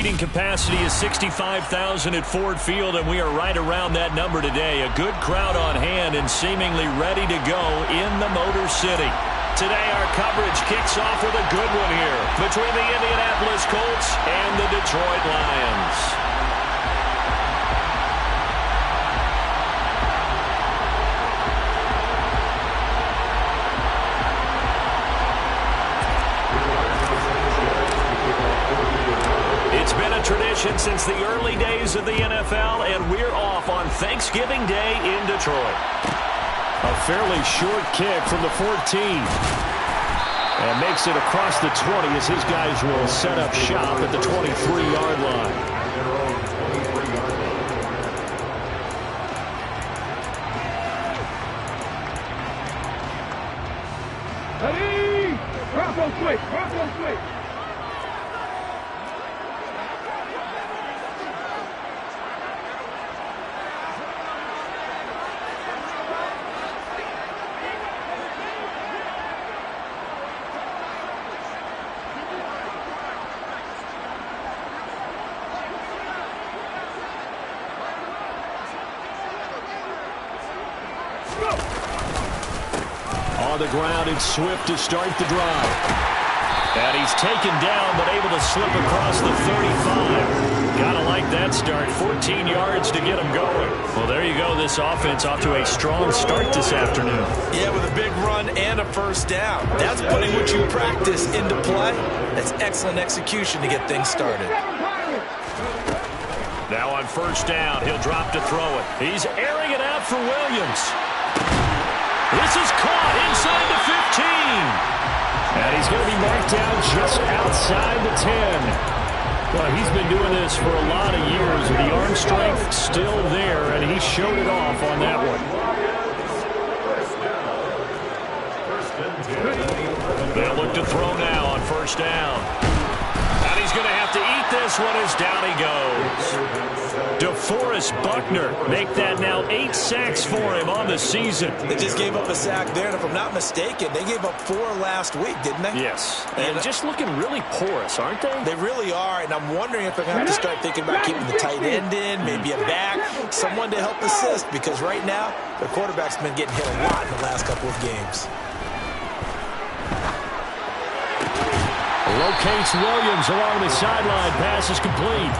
Seating capacity is 65,000 at Ford Field, and we are right around that number today. A good crowd on hand and seemingly ready to go in the Motor City. Today, our coverage kicks off with a good one here between the Indianapolis Colts and the Detroit Lions. It's been a tradition since the early days of the NFL, and we're off on Thanksgiving Day in Detroit. A fairly short kick from the 14. And makes it across the 20 as his guys will set up shop at the 23-yard line. Ready? Rocco switch. Rocco switch. On the ground, it's Swift to start the drive. And he's taken down, but able to slip across the 35. Gotta like that start. 14 yards to get him going. Well, there you go. This offense off to a strong start this afternoon. Yeah, with a big run and a first down. That's putting what you practice into play. That's excellent execution to get things started. Now on first down, he'll drop to throw it. He's airing it out for Williams. This is caught inside the 15. And he's going to be marked down just outside the 10. Well, he's been doing this for a lot of years. The arm strength still there, and he showed it off on that one. They'll look to throw now on first down. And he's going to have to eat this one as down he goes. DeForest Buckner make that now 8 sacks for him on the season. They just gave up a sack there, and if I'm not mistaken, they gave up 4 last week, didn't they? Yes. And just looking really porous, aren't they? They really are, and I'm wondering if they're going to have to start thinking about keeping the tight end in, maybe a back, someone to help assist, because right now, their quarterback's been getting hit a lot in the last couple of games. Locates Williams along the sideline. Pass is complete.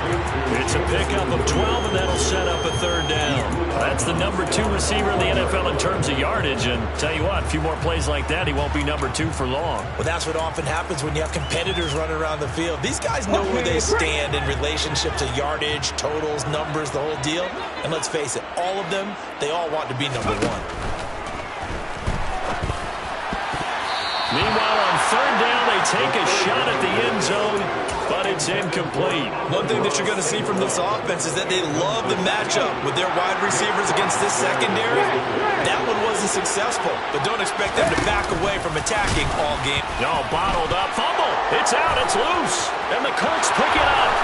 It's a pickup of 12, and that'll set up a third down. That's the number 2 receiver in the NFL in terms of yardage. And tell you what, a few more plays like that, he won't be number 2 for long. Well, that's what often happens when you have competitors running around the field. These guys know where they stand in relationship to yardage, totals, numbers, the whole deal. And let's face it, all of them, they all want to be number 1. Meanwhile, on third down, they take a shot at the end zone, but it's incomplete. One thing that you're going to see from this offense is that they love the matchup with their wide receivers against this secondary. That one wasn't successful, but don't expect them to back away from attacking all game. No, bottled up, fumble. It's out, it's loose, and the Colts pick it up.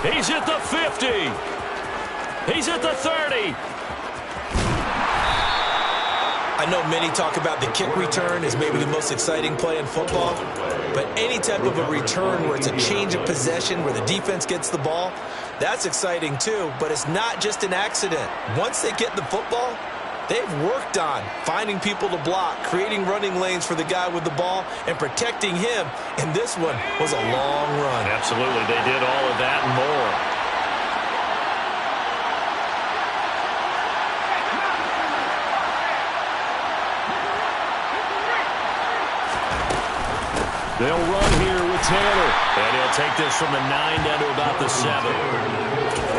He's at the 50. He's at the 30. I know many talk about the kick return as maybe the most exciting play in football, but any type of a return where it's a change of possession, where the defense gets the ball, that's exciting too, but it's not just an accident. Once they get the football, they've worked on finding people to block, creating running lanes for the guy with the ball, and protecting him, and this one was a long run. Absolutely, they did all of that and more. They'll run here with Taylor. And he'll take this from the 9 down to about the 7.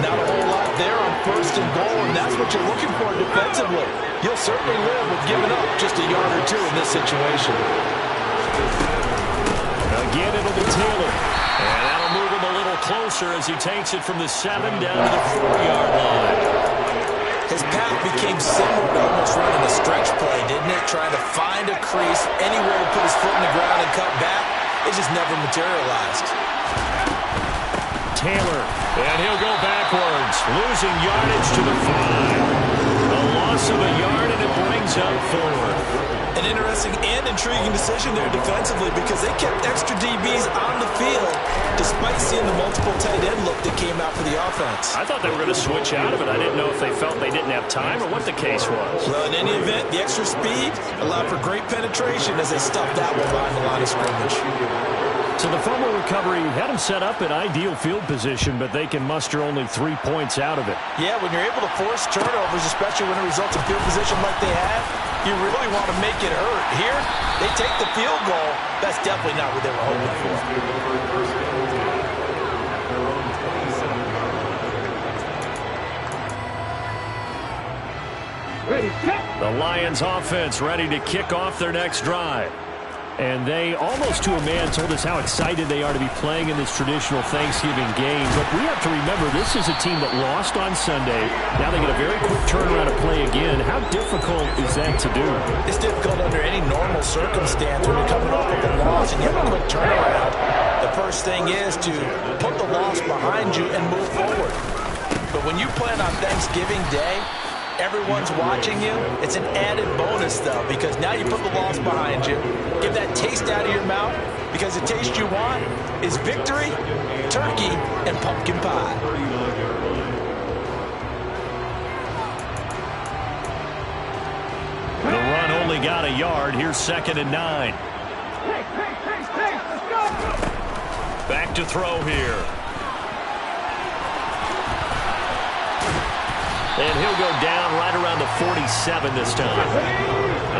Not a whole lot there on first and goal, and that's what you're looking for defensively. You'll certainly live with giving up just a yard or 2 in this situation. Again, it'll be Taylor. And that'll move him a little closer as he takes it from the 7 down to the 4-yard line. His path became similar to almost running a stretch play, didn't it? Trying to find a crease, anywhere to put his foot in the ground and cut back. It just never materialized. Taylor. And he'll go backwards, losing yardage to the 5. A loss of a yard, and it brings up 4. And An interesting and intriguing decision there defensively because they kept extra DBs on the field despite seeing the multiple tight end look that came out for the offense. I thought they were going to switch out of it. I didn't know if they felt they didn't have time or what the case was. Well, in any event, the extra speed allowed for great penetration as they stuffed that one behind the line of scrimmage. So the fumble recovery had them set up in ideal field position, but they can muster only 3 points out of it. Yeah, when you're able to force turnovers, especially when it results in field position like they have, you really want to make it hurt. Here, they take the field goal. That's definitely not what they were hoping for. The Lions offense ready to kick off their next drive. And they, almost to a man, told us how excited they are to be playing in this traditional Thanksgiving game. But we have to remember, this is a team that lost on Sunday. Now they get a very quick turnaround to play again. How difficult is that to do? It's difficult under any normal circumstance when you're coming off of a loss and you have a quick turnaround. The first thing is to put the loss behind you and move forward. But when you play on Thanksgiving Day, everyone's watching you. It's an added bonus, though, because now you put the loss behind you. Get that taste out of your mouth, because the taste you want is victory, turkey, and pumpkin pie. The run only got a yard. Here's 2nd and 9. Back to throw here. And he'll go down right around the 47 this time.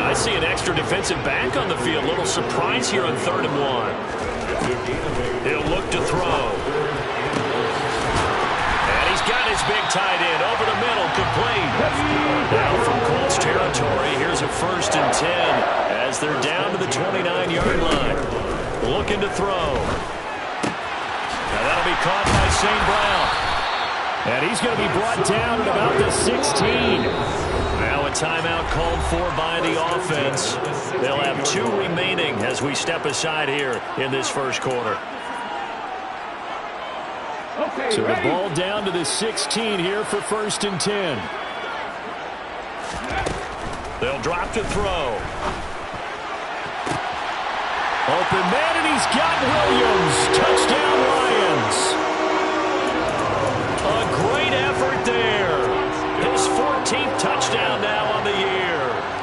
I see an extra defensive back on the field. Little surprise here on 3rd and 1. He'll look to throw. And he's got his big tight end over the middle, complete. Now from Colts territory, here's a 1st and 10 as they're down to the 29-yard line. Looking to throw. Now that'll be caught by St. Brown. And he's going to be brought down at about the 16. Now a timeout called for by the offense. They'll have 2 remaining as we step aside here in this first quarter. So the ball down to the 16 here for 1st and 10. They'll drop to throw. Open man, and he's got Williams. Touchdown, Lions. A great effort there. His 14th touchdown now on the year.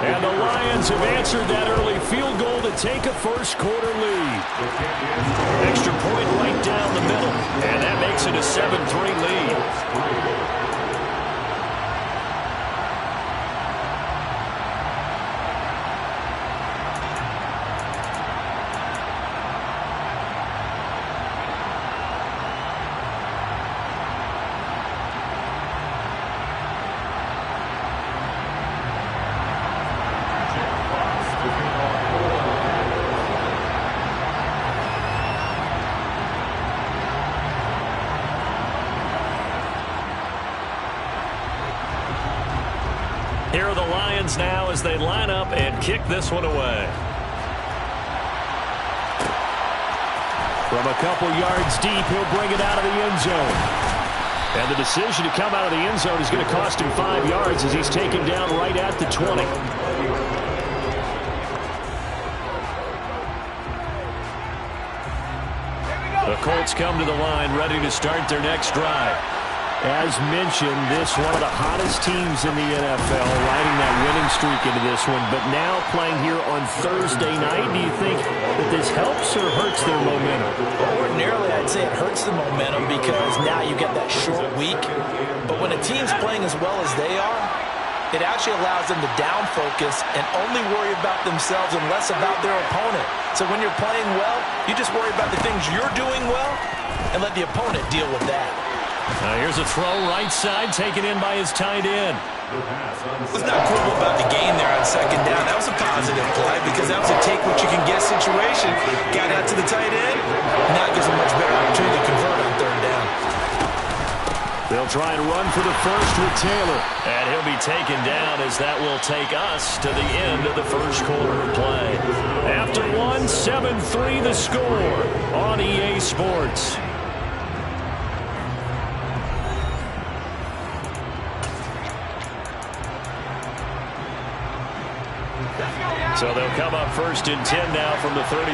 And the Lions have answered that early field goal to take a first quarter lead. Extra point right down the middle. And that makes it a 7-3 lead. Here are the Lions now as they line up and kick this one away. From a couple yards deep, he'll bring it out of the end zone. And the decision to come out of the end zone is going to cost him 5 yards as he's taken down right at the 20. The Colts come to the line ready to start their next drive. As mentioned, this one of the hottest teams in the NFL, riding that winning streak into this one, but now playing here on Thursday night. Do you think that this helps or hurts their momentum? Well, ordinarily, I'd say it hurts the momentum because now you get that short week. But when a team's playing as well as they are, it actually allows them to down focus and only worry about themselves and less about their opponent. So when you're playing well, you just worry about the things you're doing well and let the opponent deal with that. Here's a throw right side taken in by his tight end. What's not cool about the gain there on 2nd down, that was a positive play because that was a take-what-you-can-get situation. Got out to the tight end. Now it gives him much better opportunity to convert on 3rd down. They'll try and run for the first with Taylor. And he'll be taken down as that will take us to the end of the first quarter of play. After 7-3 the score on EA Sports. Let's go, guys. So they'll come up 1st and 10 now from the 33.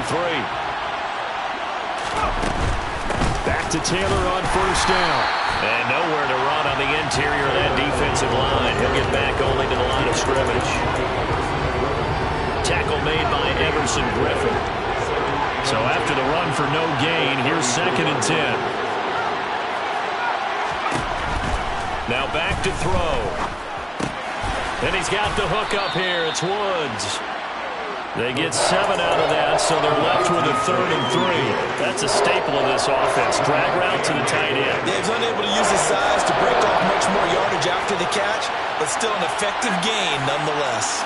Back to Taylor on 1st down. And nowhere to run on the interior of that defensive line. He'll get back only to the line of scrimmage. Tackle made by Everson Griffin. So after the run for no gain, here's 2nd and 10. Now back to throw. And he's got the hook up here. It's Woods. They get 7 out of that, so they're left with a 3rd and 3. That's a staple of this offense. Drag route to the tight end. Dave's unable to use his size to break off much more yardage after the catch, but still an effective gain nonetheless.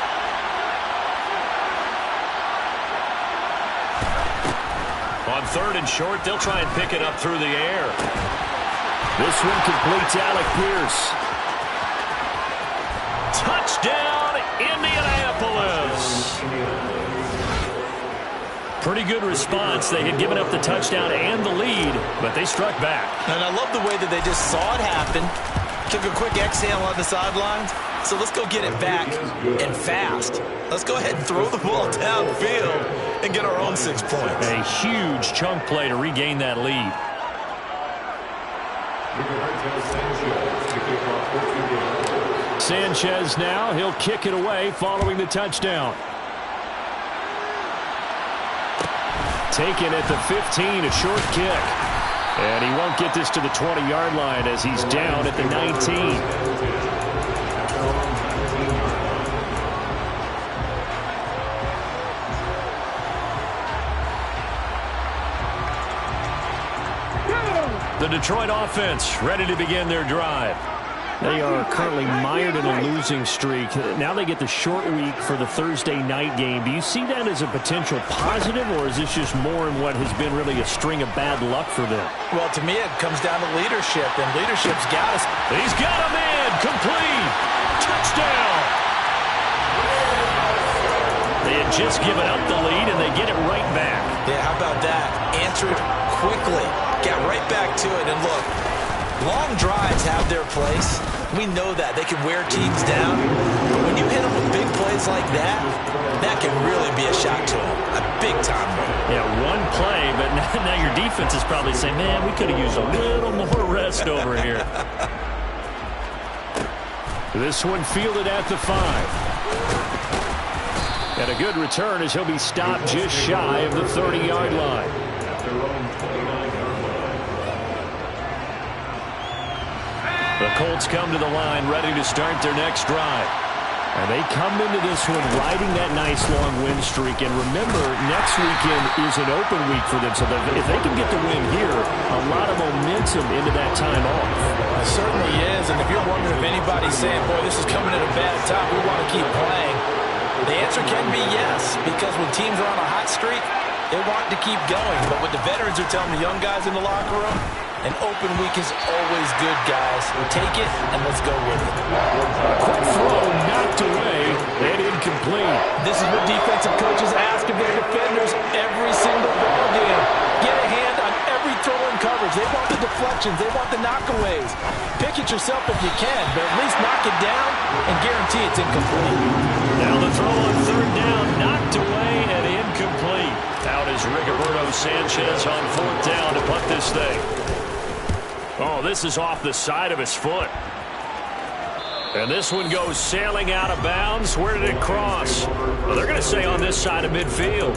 On 3rd and short, they'll try and pick it up through the air. This one complete to Alec Pierce. Touchdown, Indianapolis. Pretty good response. They had given up the touchdown and the lead, but they struck back. And I love the way that they just saw it happen. Took a quick exhale on the sidelines. So let's go get it back and fast. Let's go ahead and throw the ball downfield and get our own 6 points. A huge chunk play to regain that lead. Sanchez now. He'll kick it away following the touchdown. Taken at the 15, a short kick. And he won't get this to the 20-yard line as he's down at the 19. The Detroit offense ready to begin their drive. They are currently mired in a losing streak. Now they get the short week for the Thursday night game. Do you see that as a potential positive, or is this just more in what has been really a string of bad luck for them? Well, to me, it comes down to leadership, and leadership's got us. He's got a man. Complete. Touchdown. They had just given up the lead, and they get it right back. Yeah, how about that? Answered quickly. Got right back to it, and look, long drives have their place. We know that. They can wear teams down. But when you hit them with big plays like that, that can really be a shot to them. A big-time one. Yeah, one play, but now your defense is probably saying, man, we could have used a little more rest over here. This one fielded at the 5. And a good return as he'll be stopped just shy of the 30-yard line. The Colts come to the line ready to start their next drive. And they come into this one riding that nice long win streak. And remember, next weekend is an open week for them. So if they can get the win here, a lot of momentum into that time off. It certainly is. And if you're wondering if anybody's saying, boy, this is coming at a bad time, we want to keep playing, the answer can be yes. Because when teams are on a hot streak, they want to keep going. But what the veterans are telling the young guys in the locker room, an open week is always good, guys. We'll take it, and let's go with it. Quick throw, knocked away, and incomplete. This is what defensive coaches ask of their defenders every single ball game. Get a hand on every throw in coverage. They want the deflections. They want the knockaways. Pick it yourself if you can, but at least knock it down and guarantee it's incomplete. Now the throw on 3rd down, knocked away and incomplete. Out is Rigoberto Sanchez on 4th down to punt this thing. Oh, this is off the side of his foot. And this one goes sailing out of bounds. Where did it cross? Well, they're going to say on this side of midfield.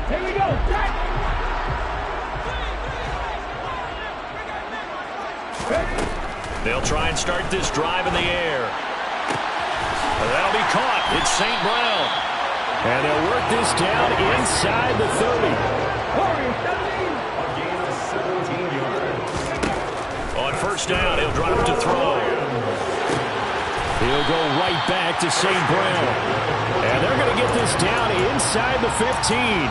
Here we go. They'll try and start this drive in the air. That'll be caught. It's St. Brown. And they'll work this down inside the 30. On 1st down, he'll drop to throw. He'll go right back to St. Brown. And they're going to get this down inside the 15.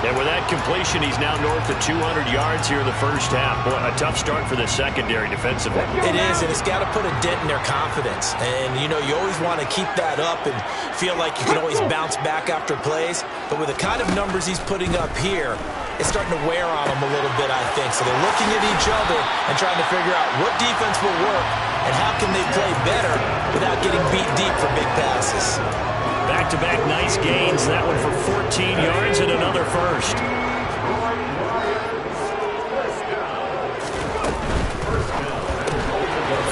And with that completion, he's now north of 200 yards here in the first half. Boy, a tough start for the secondary defensively. It is, and it's got to put a dent in their confidence. And, you know, you always want to keep that up and feel like you can always bounce back after plays. But with the kind of numbers he's putting up here, it's starting to wear on them a little bit, I think. So they're looking at each other and trying to figure out what defense will work and how can they play better without getting beat deep for big passes. Back-to-back nice gains. That one for 14 yards and another first.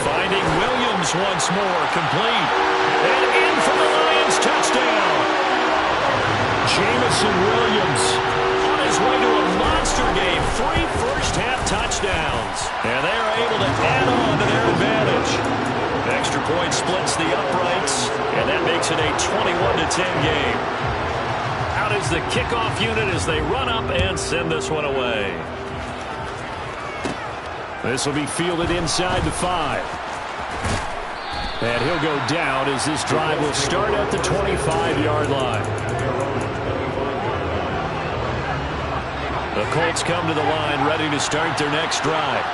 Finding Williams once more, complete. And in for the Lions, touchdown. Jamison Williams on his way to a monster game. 3 first-half touchdowns. And they are able to add on to their advantage. Extra point splits the uprights, and that makes it a 21-10 game. Out is the kickoff unit as they run up and send this one away. This will be fielded inside the 5. And he'll go down as this drive will start at the 25-yard line. The Colts come to the line ready to start their next drive.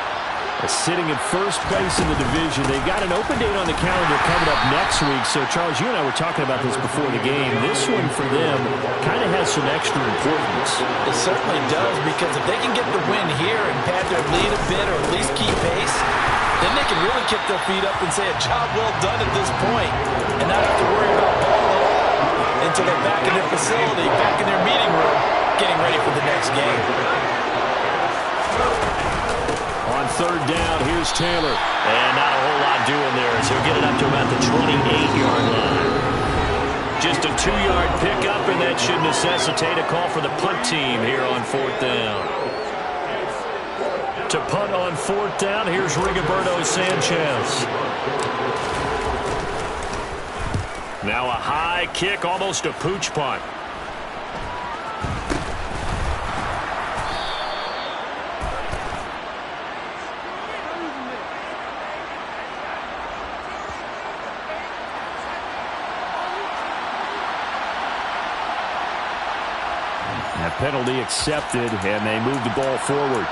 Sitting in first place in the division. They've got an open date on the calendar coming up next week. So, Charles, you and I were talking about this before the game. This one for them kind of has some extra importance. It certainly does, because if they can get the win here and pad their lead a bit or at least keep pace, then they can really kick their feet up and say a job well done at this point and not have to worry about ball at all until they're back in their facility, back in their meeting room, getting ready for the next game. On third down, here's Taylor. And not a whole lot doing there as he'll get it up to about the 28-yard line. Just a 2-yard pickup, and that should necessitate a call for the punt team here on fourth down. To punt on fourth down, here's Rigoberto Sanchez. Now a high kick, almost a pooch punt. That penalty accepted, and they move the ball forward.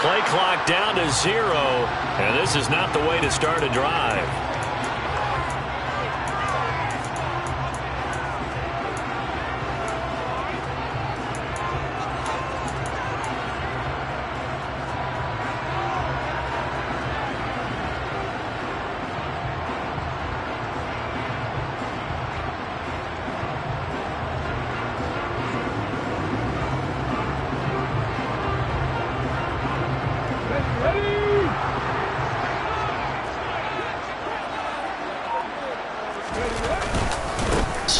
Play clock down to 0, and this is not the way to start a drive.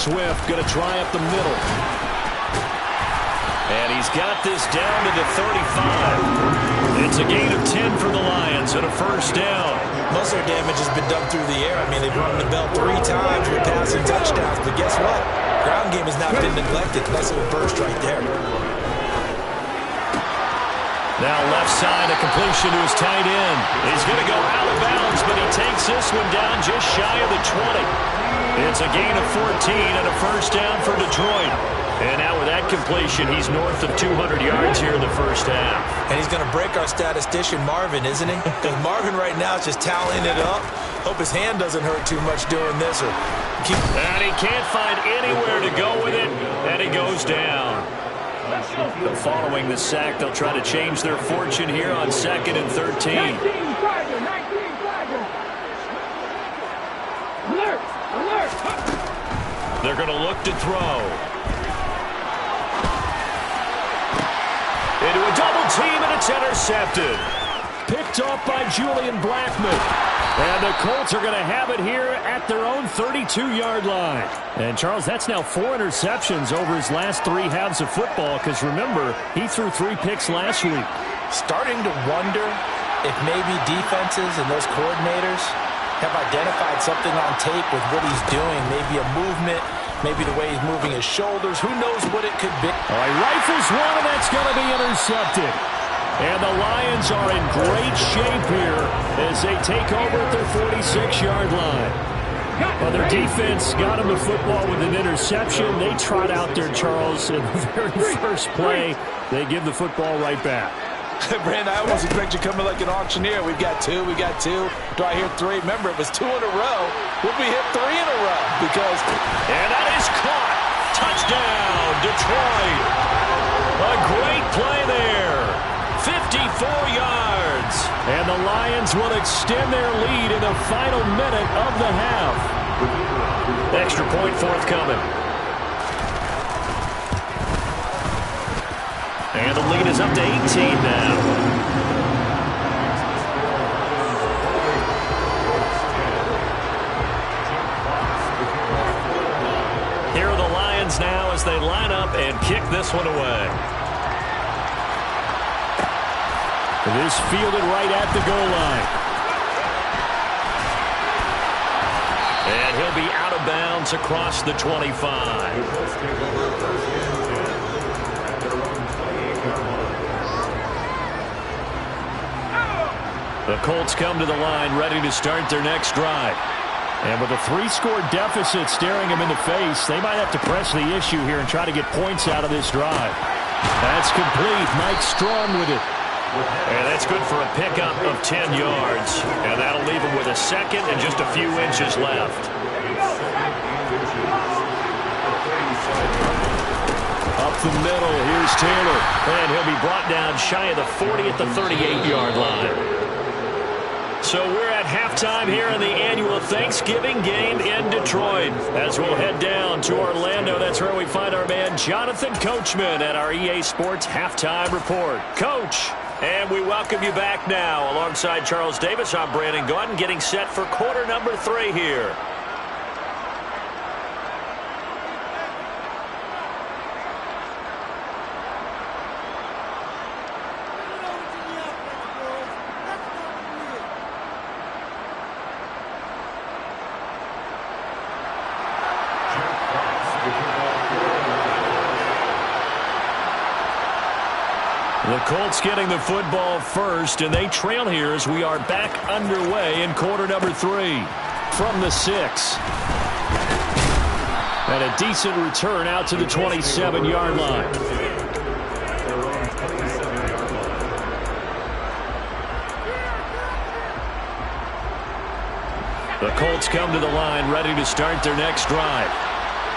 Swift going to try up the middle. And he's got this down to the 35. It's a gain of 10 for the Lions and a first down. Most of their damage has been done through the air. I mean, they've run the bell 3 times with passing touchdowns. But guess what? Ground game has not been neglected. Nice little burst right there. Now left side, a completion to his tight end. He's going to go out of bounds, but he takes this one down just shy of the 20. It's a gain of 14 and a first down for Detroit. And now with that completion, he's north of 200 yards here in the first half. And he's going to break our statistician Marvin, isn't he? Because Marvin right now is just tallying it up. Hope his hand doesn't hurt too much doing this. And he can't find anywhere to go with it, and he goes down. Following the sack, they'll try to change their fortune here on 2nd and 13. They're going to look to throw. Into a double team, and it's intercepted. picked off by Julian Blackmon. And the Colts are going to have it here at their own 32-yard line. And, Charles, that's now 4 interceptions over his last 3 halves of football because, remember, he threw 3 picks last week. Starting to wonder if maybe defenses and those coordinators have identified something on tape with what he's doing. Maybe a movement, maybe the way he's moving his shoulders. Who knows what it could be. All right, rifles one, and that's going to be intercepted. And the Lions are in great shape here as they take over at their 46-yard line. Well, their defense got him the football with an interception. They trot out there, Charles, in the very first play. They give the football right back. Brandon, I almost expect you coming like an auctioneer. We've got 2, we got 2. Do I hear 3? Remember, it was 2 in a row. Would we hit 3 in a row? Because... And that is caught. Touchdown, Detroit. A great play there. 54 yards. And the Lions will extend their lead in the final minute of the half. Extra point forthcoming. And the lead is up to 18 now. Here are the Lions now as they line up and kick this one away. This fielded right at the goal line. And he'll be out of bounds across the 25. The Colts come to the line ready to start their next drive. And with a 3-score deficit staring them in the face, they might have to press the issue here and try to get points out of this drive. That's complete. Mike Strong with it. And that's good for a pickup of 10 yards. And that'll leave him with a second and just a few inches left. Up the middle, here's Taylor. And he'll be brought down shy of the 40 at the 38-yard line. So we're at halftime here in the annual Thanksgiving game in Detroit. As we'll head down to Orlando, that's where we find our man Jonathan Coachman at our EA Sports Halftime Report. Coach, and we welcome you back now. Alongside Charles Davis, I'm Brandon Gaudin, getting set for quarter number 3 here. The Colts getting the football first, and they trail here as we are back underway in quarter number 3 from the 6. And a decent return out to the 27-yard line. The Colts come to the line ready to start their next drive.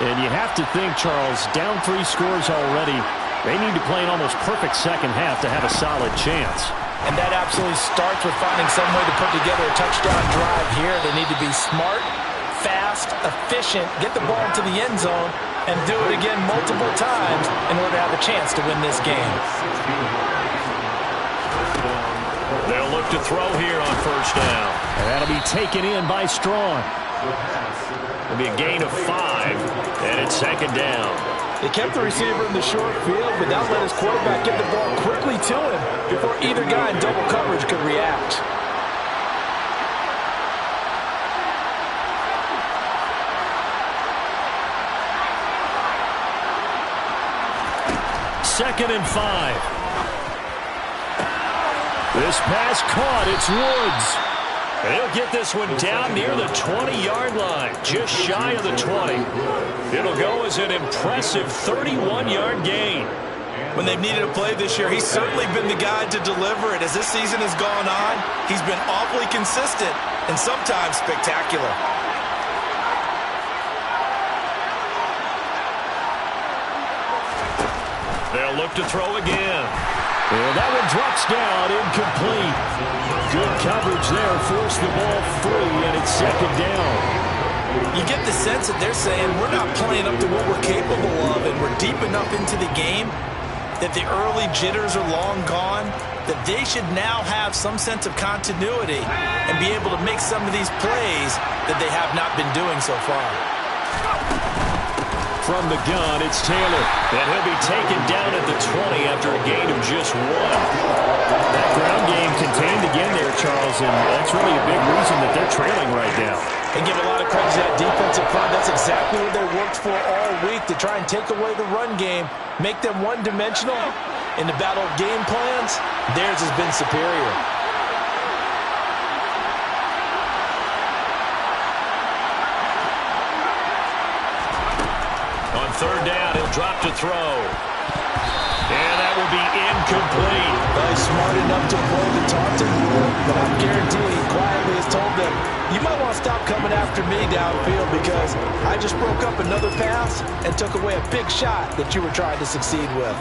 And you have to think, Charles, down 3 scores already. They need to play an almost perfect second half to have a solid chance. And that absolutely starts with finding some way to put together a touchdown drive here. They need to be smart, fast, efficient, get the ball into the end zone, and do it again multiple times in order to have a chance to win this game. They'll look to throw here on first down. And that'll be taken in by Strong. It'll be a gain of 5, and it's second down. They kept the receiver in the short field, but now let his quarterback get the ball quickly to him before either guy in double coverage could react. Second and 5. This pass caught. It's Woods. And he'll get this one down near the 20-yard line, just shy of the 20. It'll go as an impressive 31-yard gain. When they've needed a play this year, he's certainly been the guy to deliver it. As this season has gone on, he's been awfully consistent and sometimes spectacular. They'll look to throw again. And that one drops down, incomplete. Good coverage there, forced the ball free, and it's second down. You get the sense that they're saying we're not playing up to what we're capable of, and we're deep enough into the game that the early jitters are long gone, that they should now have some sense of continuity and be able to make some of these plays that they have not been doing so far. From the gun, it's Taylor. And he'll be taken down at the 20 after a gain of just 1. That ground game contained again there, Charles, and that's really a big reason that they're trailing right now. And give a lot of credit to that defensive front. That's exactly what they worked for all week, to try and take away the run game, make them one-dimensional. In the battle of game plans, theirs has been superior. On third down, he'll drop to throw. And that will be incomplete. Well, he's smart enough to avoid the taunting, but I guarantee he quietly has told them, you might want to stop coming after me downfield because I just broke up another pass and took away a big shot that you were trying to succeed with.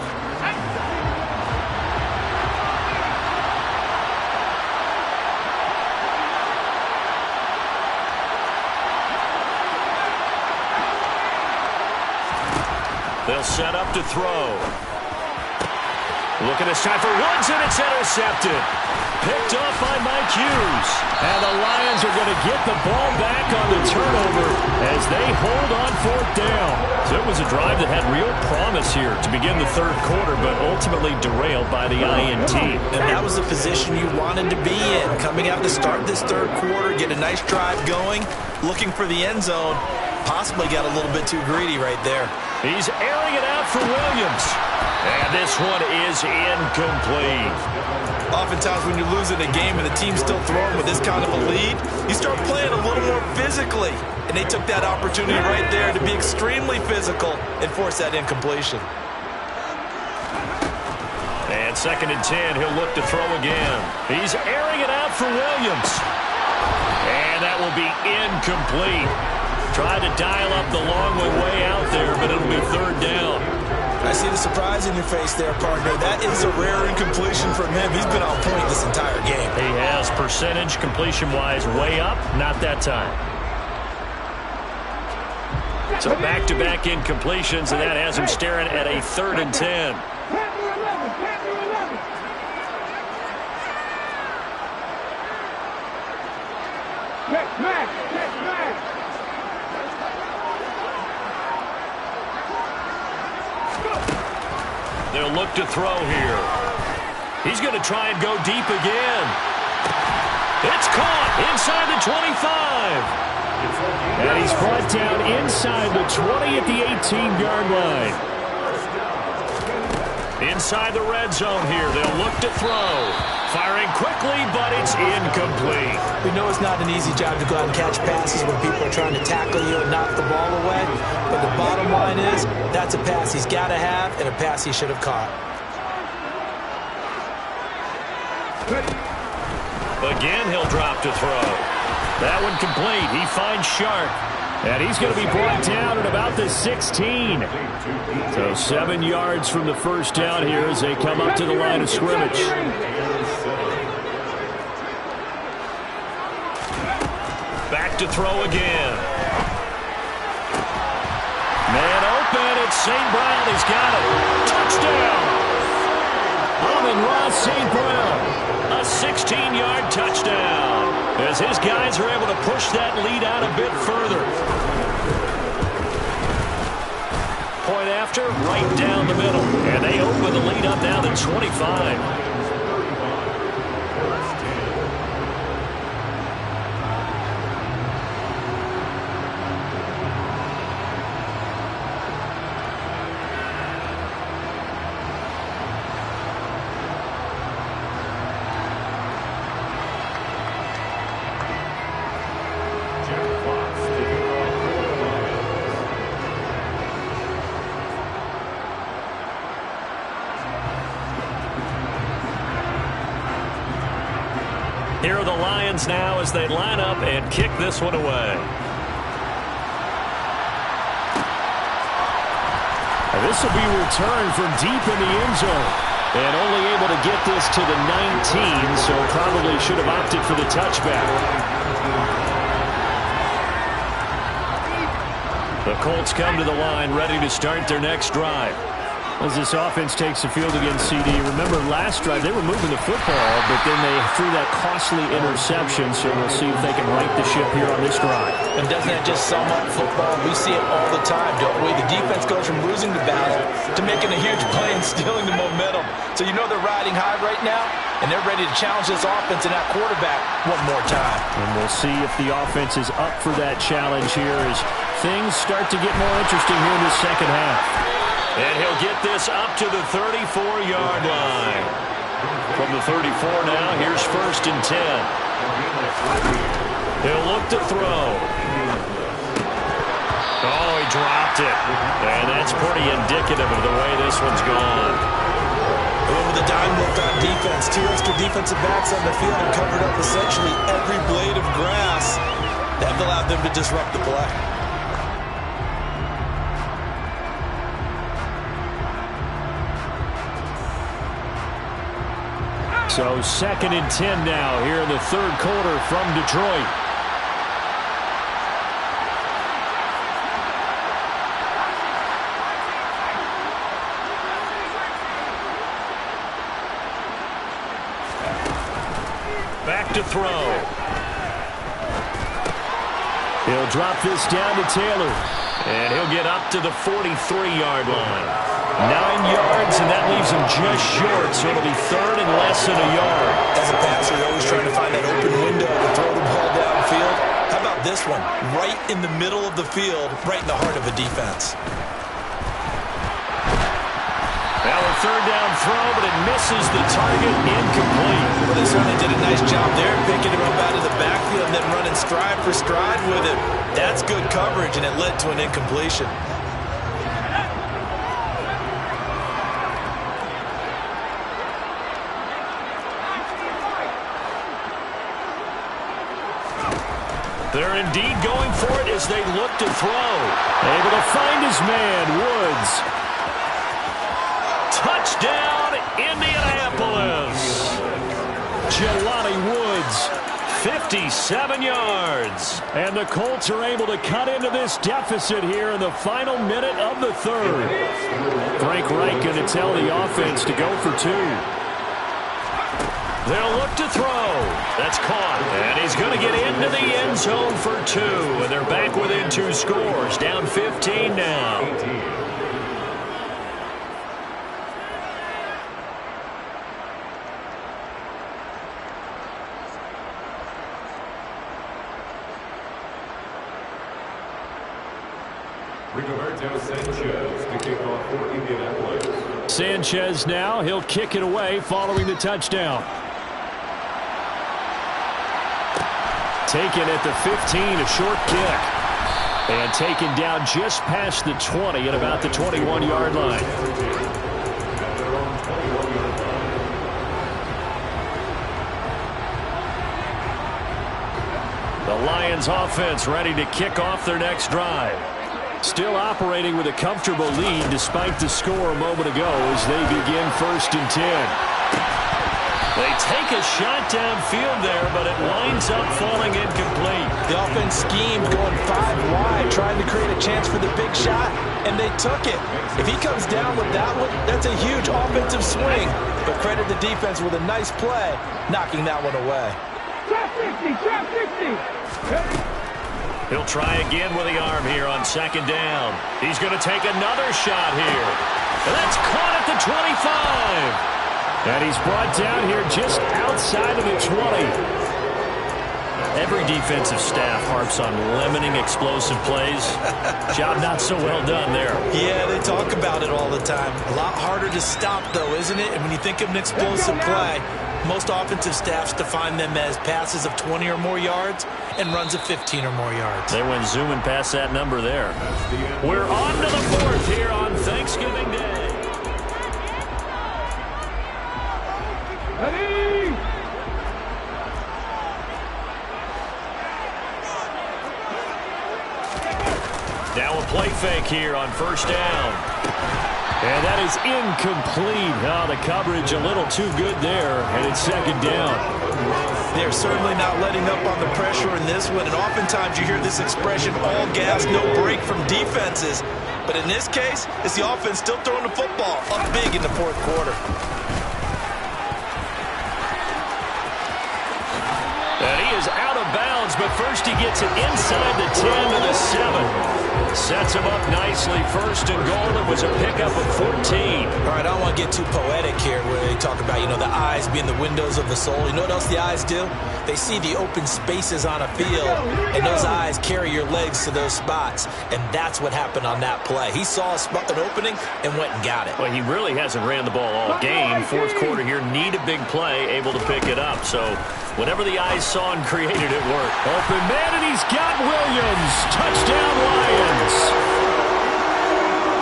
They'll set up to throw. Looking this time for Woods, and it's intercepted. Picked off by Mike Hughes. And the Lions are going to get the ball back on the turnover as they hold on fourth down. So it was a drive that had real promise here to begin the third quarter, but ultimately derailed by the INT. And that was the position you wanted to be in. Coming out to start this third quarter, get a nice drive going, looking for the end zone. Possibly got a little bit too greedy right there. He's airing it out for Williams. And this one is incomplete. Oftentimes when you're losing a game and the team's still throwing with this kind of a lead, you start playing a little more physically. And they took that opportunity right there to be extremely physical and force that incompletion. And 2nd and 10, he'll look to throw again. He's airing it out for Williams. And that will be incomplete. Tried to dial up the long way out there, but it'll be third down. I see the surprise in your face there, partner. That is a rare incompletion from him. He's been on point this entire game. He has, percentage completion-wise way up, not that time. So back-to-back incompletions, and that has him staring at a 3rd and 10. They'll look to throw here. He's going to try and go deep again. It's caught inside the 25. And he's brought down inside the 20 at the 18-yard line. Inside the red zone here. They'll look to throw. Firing quickly, but it's incomplete. We know it's not an easy job to go out and catch passes when people are trying to tackle you and knock the ball away. But the bottom line is, that's a pass he's got to have and a pass he should have caught. Again, he'll drop to throw. That one complete. He finds Sharp. And he's going to be brought down at about the 16. So 7 yards from the first down here as they come up to the line of scrimmage. Back to throw again. Man open. It's St. Brown. He's got it. Touchdown. Amon-Ra St. Brown. A 16-yard touchdown. As his guys are able to push that lead out a bit further. Point after, right down the middle. And they open the lead up now to 25. Here are the Lions now as they line up and kick this one away. And this will be returned from deep in the end zone. And only able to get this to the 19, so probably should have opted for the touchback. The Colts come to the line ready to start their next drive. As this offense takes the field against CD, remember last drive they were moving the football, but then they threw that costly interception, so we'll see if they can right the ship here on this drive. And doesn't that just sum up football? We see it all the time, don't we? The defense goes from losing the battle to making a huge play and stealing the momentum. So you know they're riding high right now, and they're ready to challenge this offense and that quarterback one more time. And we'll see if the offense is up for that challenge here as things start to get more interesting here in the second half. And he'll get this up to the 34-yard line. From the 34 now, here's 1st and 10. He'll look to throw. Oh, he dropped it. And that's pretty indicative of the way this one's gone. With the dime look on defense, 2 extra defensive backs on the field and covered up essentially every blade of grass. That allowed them to disrupt the play. So 2nd and 10 now here in the 3rd quarter from Detroit. Back to throw. He'll drop this down to Taylor. And he'll get up to the 43-yard line. 9 yards, and that leaves him just short, so it'll be 3rd and less than a yard. As a passer, you're always trying to find that open window to throw the ball downfield. How about this one? Right in the middle of the field, right in the heart of a defense. Now a 3rd down throw, but it misses the target, incomplete. Well, they certainly did a nice job there, picking him up out of the backfield and then running stride for stride with him. That's good coverage, and it led to an incompletion. They're indeed going for it as they look to throw. Able to find his man, Woods. Touchdown, Indianapolis. Jelani Woods, 57 yards. and the Colts are able to cut into this deficit here in the final minute of the 3rd. Frank Reich going to tell the offense to go for 2. They'll look to throw. That's caught. And he's going to get into the end zone for 2. And they're back within 2 scores. Down 15 now. Sanchez to kick off for Indianapolis. Sanchez now, he'll kick it away following the touchdown. Taken at the 15, a short kick. And taken down just past the 20 at about the 21-yard line. The Lions offense ready to kick off their next drive. Still operating with a comfortable lead despite the score a moment ago as they begin 1st and 10. They take a shot downfield there, but it winds up falling incomplete. The offense schemed going 5 wide, trying to create a chance for the big shot, and they took it. If he comes down with that one, that's a huge offensive swing. But credit the defense with a nice play, knocking that one away. Trap 60, trap 60. He'll try again with the arm here on 2nd down. He's going to take another shot here. And that's caught at the 25. And he's brought down here just outside of the 20. Every defensive staff harps on limiting explosive plays. Job not so well done there. Yeah, they talk about it all the time. A lot harder to stop, though, isn't it? And when you think of an explosive play, most offensive staffs define them as passes of 20 or more yards and runs of 15 or more yards. They went zooming past that number there. We're on to the 4th here on Thanksgiving Day. Ready? Now a play fake here on 1st down. And that is incomplete. Oh, the coverage a little too good there, and it's 2nd down. They're certainly not letting up on the pressure in this one, and oftentimes you hear this expression, all gas, no break from defenses. But in this case, it's the offense still throwing the football up big in the fourth quarter. And he is out of bounds, but first he gets it inside the 10 to the 7. Sets him up nicely. First and goal. It was a pickup of 14. All right, I don't want to get too poetic here where they talk about, the eyes being the windows of the soul. You know what else the eyes do? They see the open spaces on a field, and those eyes carry your legs to those spots, and that's what happened on that play. He saw an opening and went and got it. Well, he really hasn't ran the ball all game. Fourth quarter here, need a big play, able to pick it up. So whatever the eyes saw and created, it worked. Open man, and he's got Williams. Touchdown, Lions.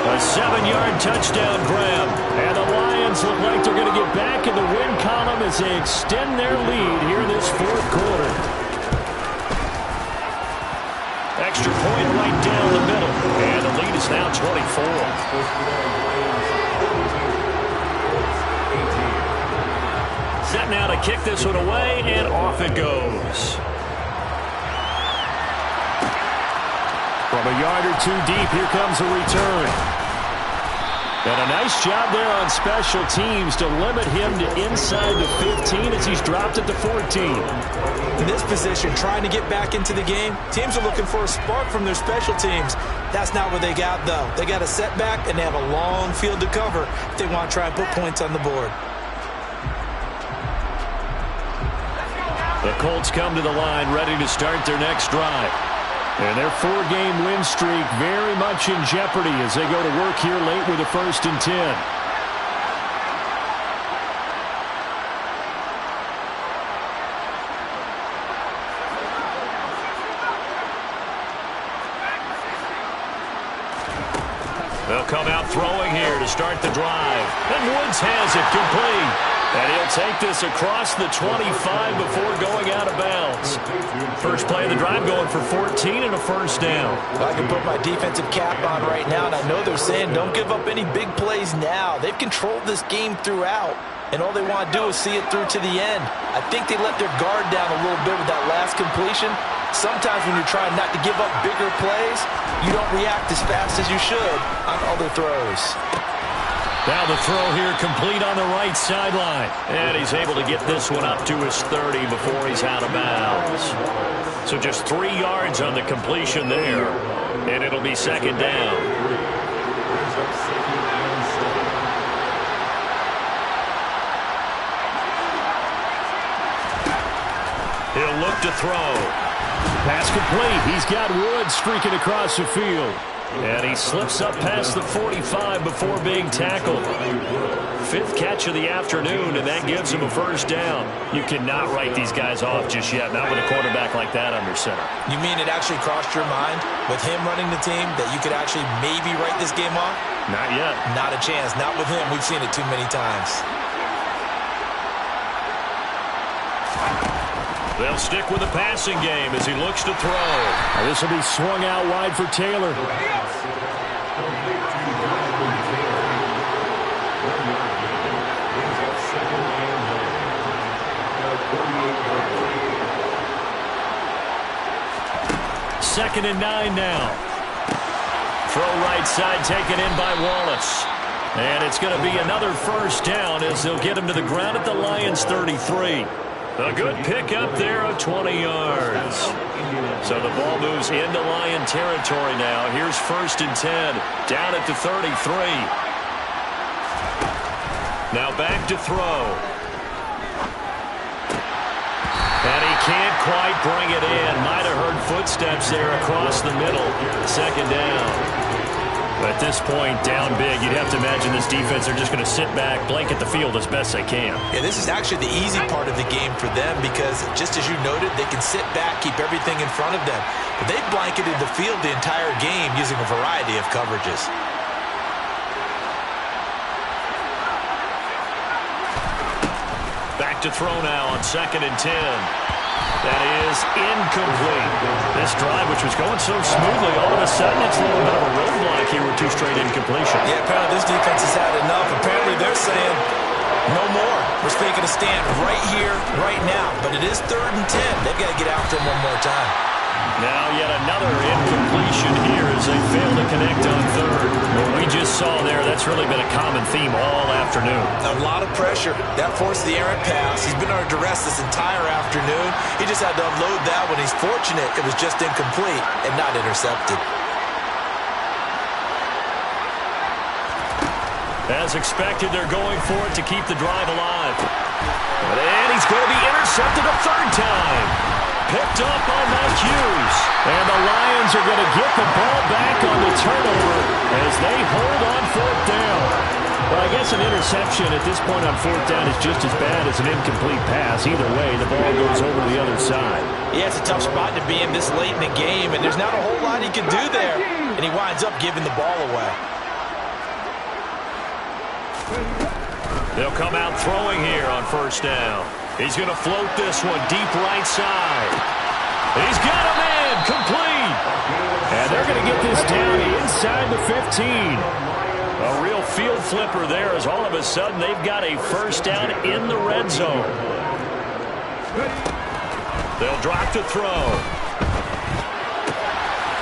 A 7-yard touchdown grab. And the Lions look like they're going to get back in the win column as they extend their lead here in this fourth quarter. Extra point right down the middle. And the lead is now 24. Set now to kick this one away, and off it goes. From a yard or two deep, here comes a return. And a nice job there on special teams to limit him to inside the 15 as he's dropped it to 14. In this position, trying to get back into the game, teams are looking for a spark from their special teams. That's not what they got, though. They got a setback, and they have a long field to cover if they want to try and put points on the board. The Colts come to the line ready to start their next drive. And their 4-game win streak very much in jeopardy as they go to work here late with a 1st and 10. They'll come out throwing here to start the drive. And Woods has it complete. And he'll take this across the 25 before going out of bounds. First play of the drive going for 14 and a first down. I can put my defensive cap on right now, and I know they're saying don't give up any big plays now. They've controlled this game throughout, and all they want to do is see it through to the end. I think they let their guard down a little bit with that last completion. Sometimes when you're trying not to give up bigger plays, you don't react as fast as you should on other throws. Now the throw here complete on the right sideline. And he's able to get this one up to his 30 before he's out of bounds. So just 3 yards on the completion there. And it'll be second down. He'll look to throw. Pass complete. He's got Woods streaking across the field. And he slips up past the 45 before being tackled. 5th catch of the afternoon, and that gives him a first down. You cannot write these guys off just yet, not with a quarterback like that under center. You mean it actually crossed your mind with him running the team that you could actually maybe write this game off? Not yet. Not a chance. Not with him. We've seen it too many times. They'll stick with the passing game as he looks to throw. This will be swung out wide for Taylor. Second and 9 now. Throw right side taken in by Wallace. And it's going to be another first down as they'll get him to the ground at the Lions' 33. A good pickup there of 20 yards. So the ball moves into Lion territory now. Here's 1st and 10, down at the 33. Now back to throw. And he can't quite bring it in. Might have heard footsteps there across the middle. Second down. At this point, down big, you'd have to imagine this defense, they're just going to sit back, blanket the field as best they can. Yeah, this is actually the easy part of the game for them because, just as you noted, they can sit back, keep everything in front of them. But they've blanketed the field the entire game using a variety of coverages. Back to throw now on 2nd and 10. That is incomplete. This drive, which was going so smoothly, all of a sudden it's a little bit of a roadblock here with 2 straight incompletions. Yeah, apparently this defense has had enough. Apparently they're saying, no more. We're taking a stand right here, right now. But it is 3rd and 10. They've got to get after him one more time. Now yet another incompletion here as they fail to connect on third. What we just saw there, that's really been a common theme all afternoon. A lot of pressure. That forced the errant pass. He's been under duress this entire afternoon. He just had to unload that when he's fortunate it was just incomplete and not intercepted. As expected, they're going for it to keep the drive alive. And he's going to be intercepted a third time. Picked up on that Hughes. And the Lions are going to get the ball back on the turnover as they hold on fourth down. Well, I guess an interception at this point on fourth down is just as bad as an incomplete pass. Either way, the ball goes over to the other side. Yeah, it's a tough spot to be in this late in the game, and there's not a whole lot he can do there. And he winds up giving the ball away. They'll come out throwing here on first down. He's going to float this one deep right side. He's got him in, complete. And they're going to get this down inside the 15. A real field flipper there as all of a sudden they've got a first down in the red zone. They'll drop to throw.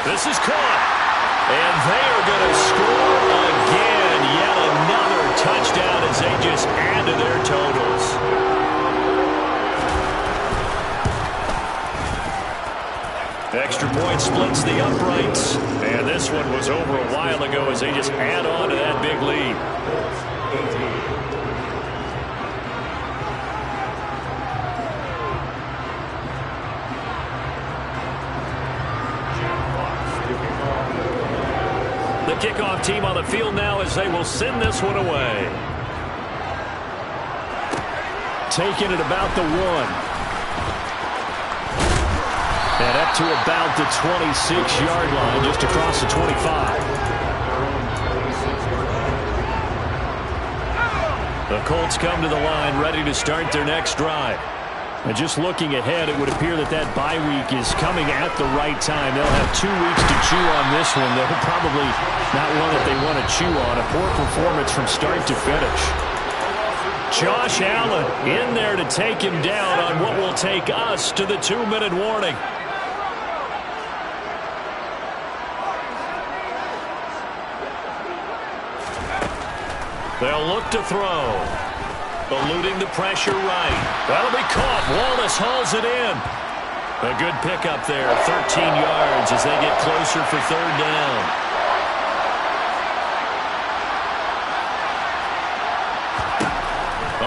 This is caught. And they are going to score again. Yet another touchdown as they just add to their totals. Extra point splits the uprights. And this one was over a while ago as they just add on to that big lead. The kickoff team on the field now as they will send this one away. Taking it about the 1. And up to about the 26-yard line, just across the 25. The Colts come to the line, ready to start their next drive. And just looking ahead, it would appear that that bye week is coming at the right time. They'll have 2 weeks to chew on this one. They'll probably not one that they want to chew on. A poor performance from start to finish. Josh Allen in there to take him down on what will take us to the 2-minute warning. They'll look to throw. Eluding the pressure right. That'll be caught. Wallace hauls it in. A good pickup there. 13 yards as they get closer for third down.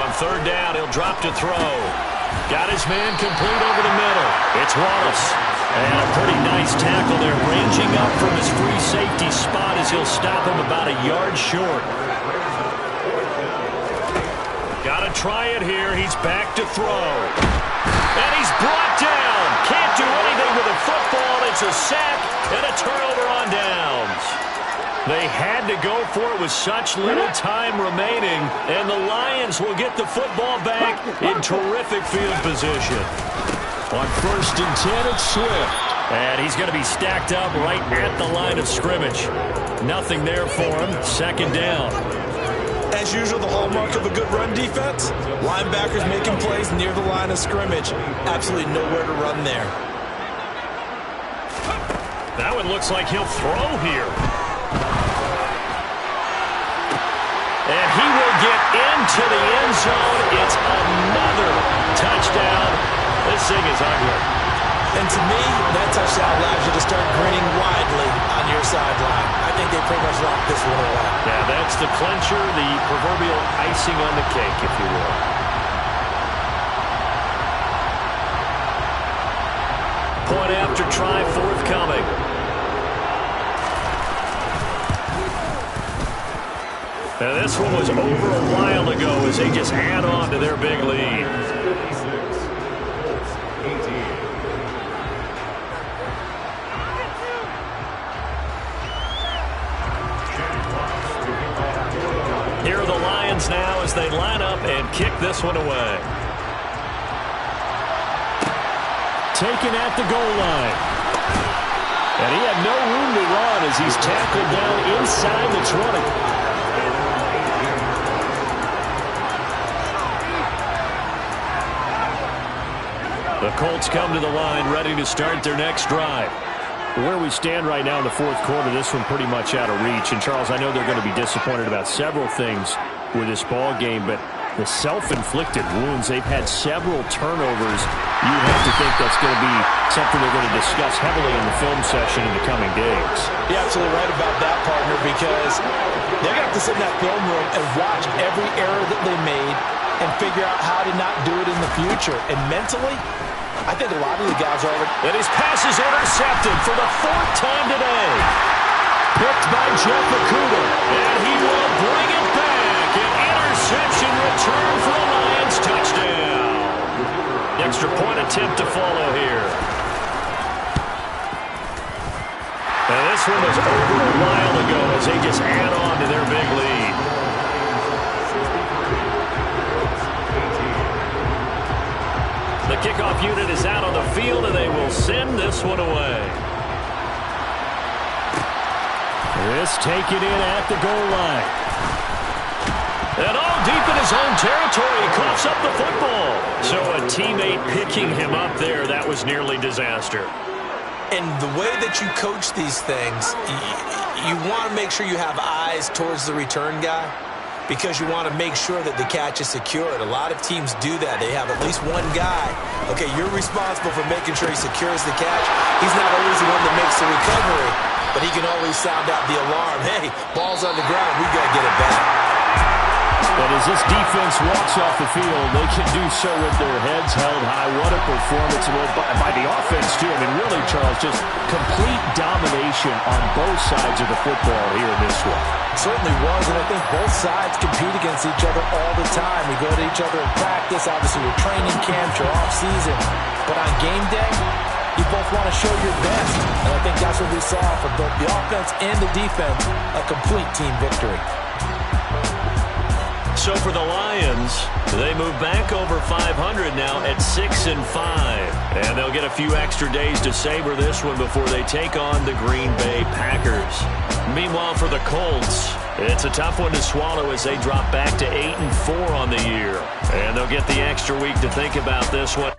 On third down, he'll drop to throw. Got his man complete over the middle. It's Wallace. And a pretty nice tackle there, ranging up from his free safety spot as he'll stop him about a yard short. Got to try it here. He's back to throw. And he's brought down. Can't do anything with the football. It's a sack and a turnover on downs. They had to go for it with such little time remaining. And the Lions will get the football back in terrific field position. On first and 10, it's Swift. And he's going to be stacked up right at the line of scrimmage. Nothing there for him. Second down. As usual, the hallmark of a good run defense, linebackers making plays near the line of scrimmage. Absolutely nowhere to run there. That one looks like he'll throw here. And he will get into the end zone. It's another touchdown. This thing is ugly. And to me, that touchdown allows you to start grinning widely on your sideline. I think they pretty much locked this one away. Yeah, that's the clincher, the proverbial icing on the cake, if you will. Point after try forthcoming. Now this one was over a while ago as they just add on to their big lead. Here are the Lions now as they line up and kick this one away. Taken at the goal line. And he had no room to run as he's tackled down inside the 20. The Colts come to the line ready to start their next drive. Where we stand right now in the fourth quarter, this one pretty much out of reach. And, Charles, I know they're going to be disappointed about several things with this ball game, but the self-inflicted wounds, they've had several turnovers. You have to think that's going to be something they're going to discuss heavily in the film session in the coming days. You're absolutely right about that, partner, because they're going to have to sit in that film room and watch every error that they made and figure out how to not do it in the future. And mentally, I think a lot of the guys are already... And his pass is intercepted for the fourth time today. Picked by Jeff Okuda. And he will bring it back. An interception return for the Lions. Touchdown. Extra point attempt to follow here. And this one was over a while ago as they just add on to their big lead. The kickoff unit is out on the field, and they will send this one away. This taken in at the goal line. And all deep in his own territory, he coughs up the football. So a teammate picking him up there, that was nearly disaster. And the way that you coach these things, you want to make sure you have eyes towards the return guy, because you want to make sure that the catch is secured. A lot of teams do that. They have at least one guy. Okay, you're responsible for making sure he secures the catch. He's not always the one that makes the recovery, but he can always sound out the alarm. Hey, ball's on the ground. We've got to get it back. But as this defense walks off the field, they can do so with their heads held high. What a performance by the offense, too. I mean, really, Charles, just complete domination on both sides of the football here in this one. Certainly was, and I think both sides compete against each other all the time. We go to each other in practice, obviously your training camp, your off-season. But on game day, you both want to show your best. And I think that's what we saw from both the offense and the defense, a complete team victory. So for the Lions, they move back over 500 now at 6-5. And they'll get a few extra days to savor this one before they take on the Green Bay Packers. Meanwhile, for the Colts, it's a tough one to swallow as they drop back to 8-4 on the year. And they'll get the extra week to think about this one.